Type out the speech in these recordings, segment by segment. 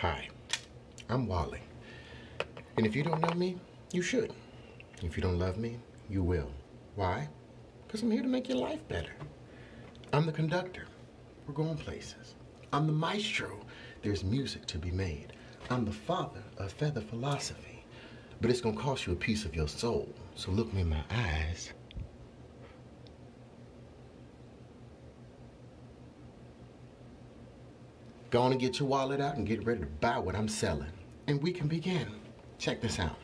Hi, I'm Wally. And if you don't know me, you should. If you don't love me, you will. Why? Because I'm here to make your life better. I'm the conductor. We're going places. I'm the maestro. There's music to be made. I'm the father of feather philosophy. But it's going to cost you a piece of your soul. So look me in my eyes. Go on and get your wallet out and get ready to buy what I'm selling. And we can begin. Check this out.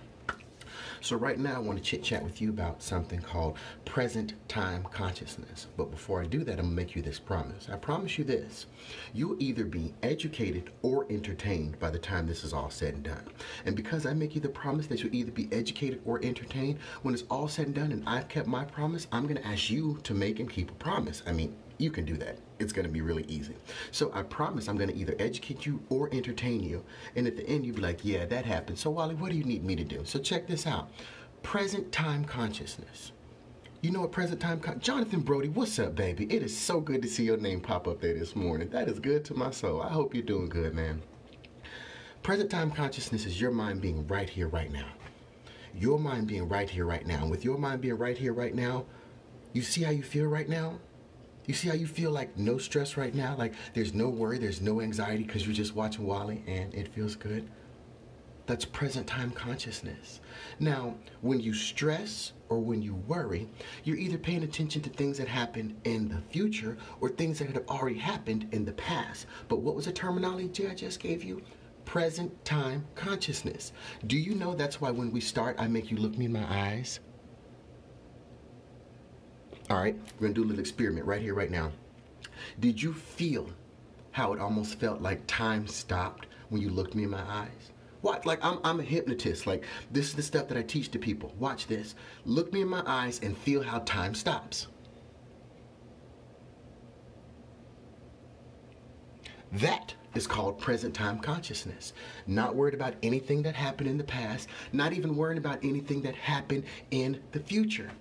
So right now I want to chit chat with you about something called present time consciousness. But before I do that, I'm going to make you this promise. I promise you this. You'll either be educated or entertained by the time this is all said and done. And because I make you the promise that you'll either be educated or entertained, when it's all said and done and I've kept my promise, I'm going to ask you to make and keep a promise. I mean, you can do that. It's going to be really easy. So I promise I'm going to either educate you or entertain you. And at the end, you'll be like, yeah, that happened. So Wally, what do you need me to do? So check this out. Present time consciousness. You know what present time Jonathan Brody, what's up, baby? It is so good to see your name pop up there this morning. That is good to my soul. I hope you're doing good, man. Present time consciousness is your mind being right here, right now. Your mind being right here, right now. And with your mind being right here, right now, you see how you feel right now? You see how you feel like no stress right now? Like there's no worry, there's no anxiety because you're just watching Wally and it feels good? That's present time consciousness. Now, when you stress or when you worry, you're either paying attention to things that happen in the future or things that have already happened in the past. But what was the terminology I just gave you? Present time consciousness. Do you know that's why when we start, I make you look me in my eyes? All right, we're gonna do a little experiment right here, right now. Did you feel how it almost felt like time stopped when you looked me in my eyes? What? Like I'm a hypnotist. Like this is the stuff that I teach to people. Watch this. Look me in my eyes and feel how time stops. That is called present time consciousness. Not worried about anything that happened in the past, not even worrying about anything that happened in the future.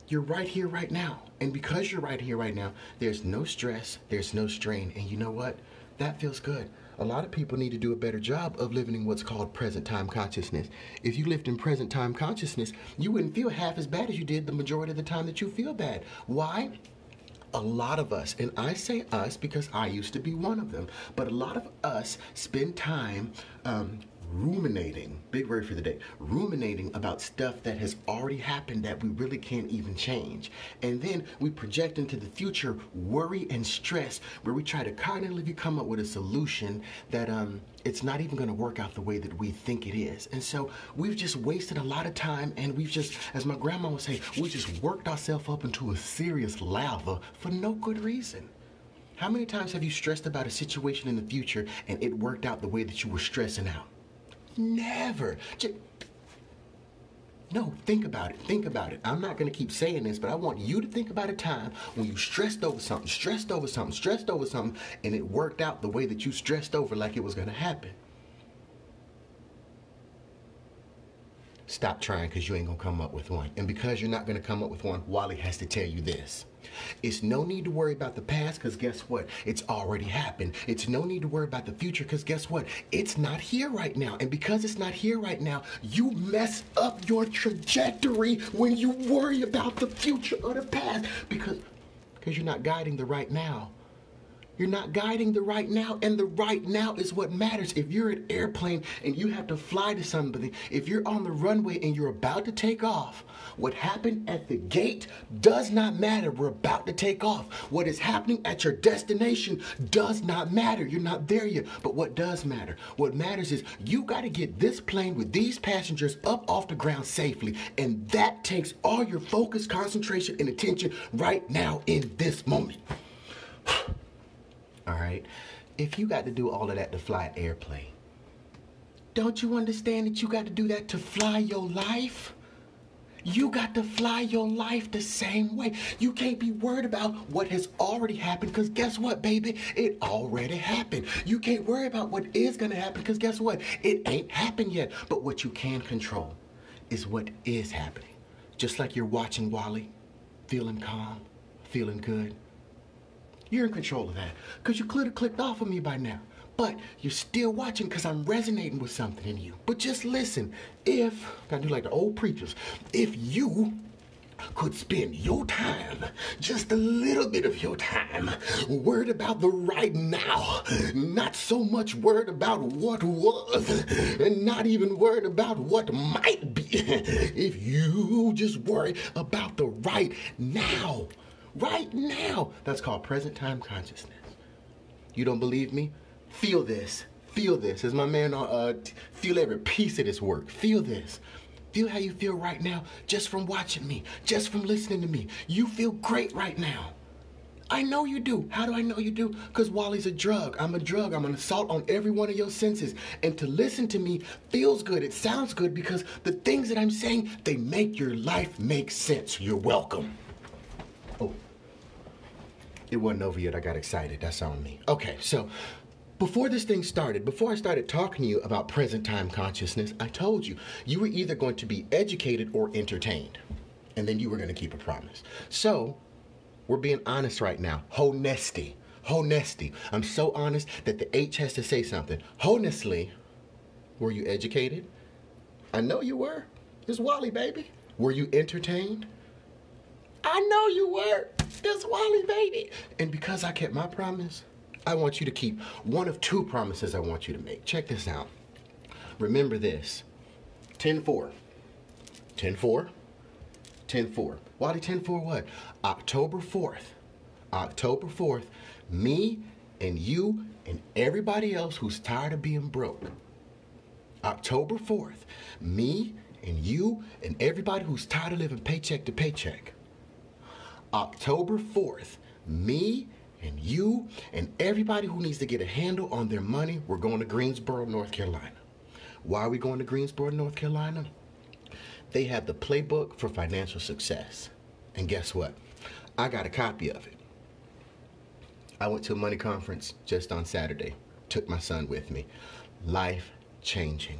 You're right here, right now. And because you're right here, right now, there's no stress, there's no strain. And you know what? That feels good. A lot of people need to do a better job of living in what's called present time consciousness. If you lived in present time consciousness, you wouldn't feel half as bad as you did the majority of the time that you feel bad. Why? A lot of us, and I say us because I used to be one of them, but a lot of us spend time ruminating, big word for the day, ruminating about stuff that has already happened that we really can't even change. And then we project into the future worry and stress where we try to cognitively come up with a solution that it's not even going to work out the way that we think it is. And so we've just wasted a lot of time and we've just, as my grandma would say, we just worked ourselves up into a serious lather for no good reason. How many times have you stressed about a situation in the future and it worked out the way that you were stressing out? Never. No, think about it. Think about it. I'm not going to keep saying this, but I want you to think about a time when you stressed over something, and it worked out the way that you stressed over like it was going to happen. Stop trying because you ain't going to come up with one. And because you're not going to come up with one, Wally has to tell you this. It's no need to worry about the past because guess what? It's already happened. It's no need to worry about the future because guess what? It's not here right now. And because it's not here right now, you mess up your trajectory when you worry about the future or the past because you're not guiding the right now. You're not guiding the right now, and the right now is what matters. If you're an airplane and you have to fly to somebody, if you're on the runway and you're about to take off, what happened at the gate does not matter. We're about to take off. What is happening at your destination does not matter. You're not there yet. But what does matter? What matters is you got to get this plane with these passengers up off the ground safely, and that takes all your focus, concentration, and attention right now in this moment. All right, if you got to do all of that to fly an airplane, don't you understand that you got to do that to fly your life? You got to fly your life the same way. You can't be worried about what has already happened because guess what, baby? It already happened. You can't worry about what is going to happen because guess what? It ain't happened yet. But what you can control is what is happening. Just like you're watching Wally, feeling calm, feeling good. You're in control of that because you could have clicked off of me by now. But you're still watching because I'm resonating with something in you. But just listen. If, I do like the old preachers, if you could spend your time, just a little bit of your time, worried about the right now, not so much worried about what was, and not even worried about what might be. If you just worry about the right now, that's called present time consciousness. You don't believe me? Feel this. Feel this. As my man, feel every piece of this work. Feel this. Feel how you feel right now just from watching me, just from listening to me. You feel great right now. I know you do. How do I know you do? Because Wally's a drug. I'm a drug. I'm an assault on every one of your senses. And to listen to me feels good. It sounds good because the things that I'm saying, they make your life make sense. You're welcome. Oh, it wasn't over yet. I got excited. That's on me. Okay, so before this thing started, before I started talking to you about present time consciousness, I told you, you were either going to be educated or entertained. And then you were going to keep a promise. So, we're being honest right now. Honesty. Honesty. I'm so honest that the H has to say something. Honestly, were you educated? I know you were. It's Wally, baby. Were you entertained? I know you were. It's Wally, baby. And because I kept my promise, I want you to keep one of two promises I want you to make. Check this out. Remember this. 10-4. 10-4. 10-4. Wally, 10-4 what? October 4th. October 4th, me and you and everybody else who's tired of being broke. October 4th, me and you and everybody who's tired of living paycheck to paycheck. October 4th, me and you and everybody who needs to get a handle on their money, we're going to Greensboro, North Carolina. Why are we going to Greensboro, North Carolina? They have the playbook for financial success. And guess what? I got a copy of it. I went to a money conference just on Saturday. Took my son with me. Life changing.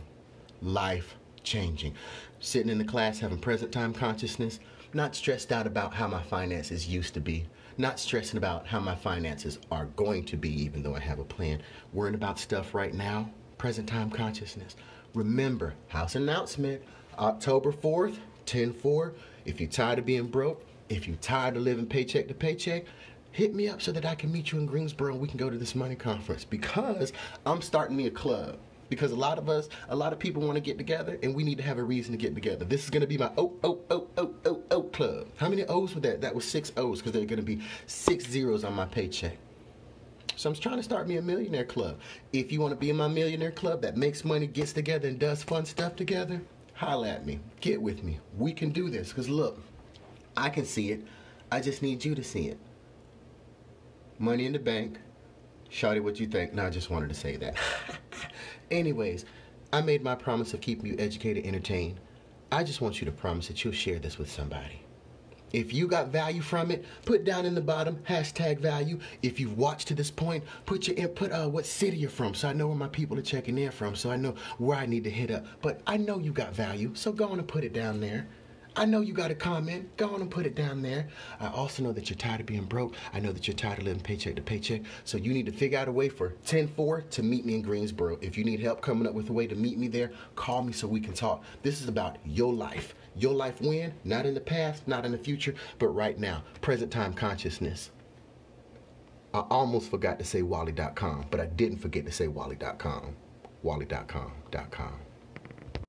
Life changing. Sitting in the class having present time consciousness, not stressed out about how my finances used to be. Not stressing about how my finances are going to be, even though I have a plan. Worrying about stuff right now, present time consciousness. Remember, house announcement, October 4th, 10-4. If you're tired of being broke, if you're tired of living paycheck to paycheck, hit me up so that I can meet you in Greensboro and we can go to this money conference, because I'm starting me a club. Because a lot of people want to get together, and we need to have a reason to get together. This is going to be my O club. How many O's was that? That was 6 O's, because there are going to be 6 zeros on my paycheck. So I'm trying to start me a millionaire club. If you want to be in my millionaire club that makes money, gets together, and does fun stuff together, holla at me. Get with me. We can do this. Because look, I can see it. I just need you to see it. Money in the bank. Shawty, what you think? No, I just wanted to say that. Anyways, I made my promise of keeping you educated, entertained. I just want you to promise that you'll share this with somebody. If you got value from it, put down in the bottom, #value. If you've watched to this point, put your input, what city you're from, so I know where my people are checking in from, so I know where I need to hit up. But I know you got value, so go on and put it down there. I know you got a comment. Go on and put it down there. I also know that you're tired of being broke. I know that you're tired of living paycheck to paycheck. So you need to figure out a way for 10-4 to meet me in Greensboro. If you need help coming up with a way to meet me there, call me so we can talk. This is about your life. Your life when? Not in the past, not in the future, but right now. Present time consciousness. I almost forgot to say Wally.com, but I didn't forget to say Wally.com. Wally.com.com.